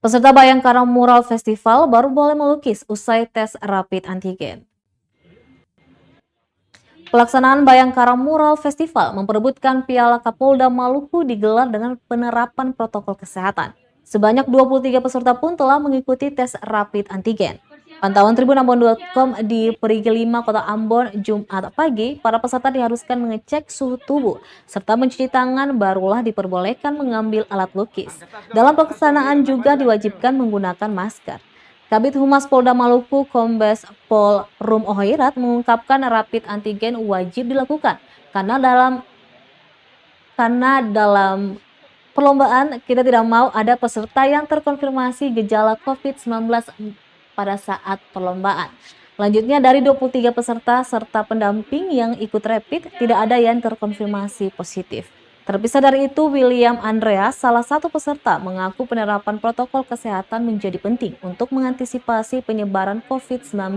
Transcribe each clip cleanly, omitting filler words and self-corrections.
Peserta Bayangkara Mural Festival baru boleh melukis usai tes rapid antigen. Pelaksanaan Bayangkara Mural Festival memperebutkan Piala Kapolda Maluku digelar dengan penerapan protokol kesehatan. Sebanyak 23 peserta pun telah mengikuti tes rapid antigen. Pantauan tribunambon.com di Perigi 5 Kota Ambon Jumat pagi, para peserta diharuskan mengecek suhu tubuh serta mencuci tangan barulah diperbolehkan mengambil alat lukis. Dalam pelaksanaan juga diwajibkan menggunakan masker. Kabid Humas Polda Maluku Kombes Pol Rum Ohoirat mengungkapkan rapid antigen wajib dilakukan karena dalam perlombaan kita tidak mau ada peserta yang terkonfirmasi gejala COVID-19 pada saat perlombaan. Selanjutnya dari 23 peserta serta pendamping yang ikut rapid tidak ada yang terkonfirmasi positif. Terpisah dari itu, William Andreas, salah satu peserta, mengaku penerapan protokol kesehatan menjadi penting untuk mengantisipasi penyebaran COVID-19.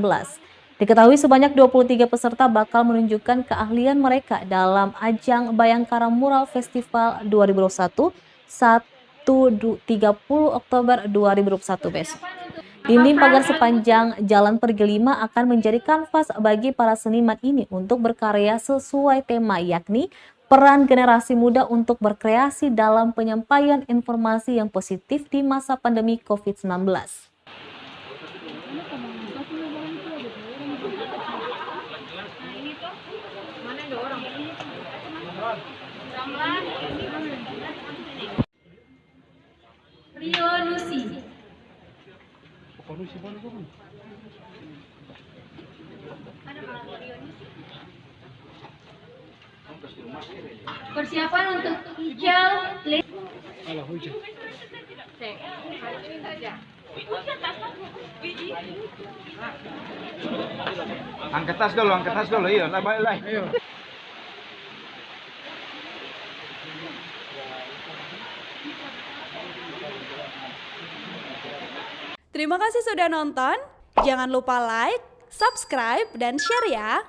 Diketahui sebanyak 23 peserta bakal menunjukkan keahlian mereka dalam ajang Bayangkara Mural Festival 2021 30 Oktober 2021 besok. Dinding pagar sepanjang Jalan Perigi 5 akan menjadi kanvas bagi para seniman ini untuk berkarya sesuai tema, yakni peran generasi muda untuk berkreasi dalam penyampaian informasi yang positif di masa pandemi COVID-19. Rio Lucy. Persiapan untuk hijau. Angkat tas dulu, iya, balik lagi. Terima kasih sudah nonton. Jangan lupa like, subscribe, dan share ya.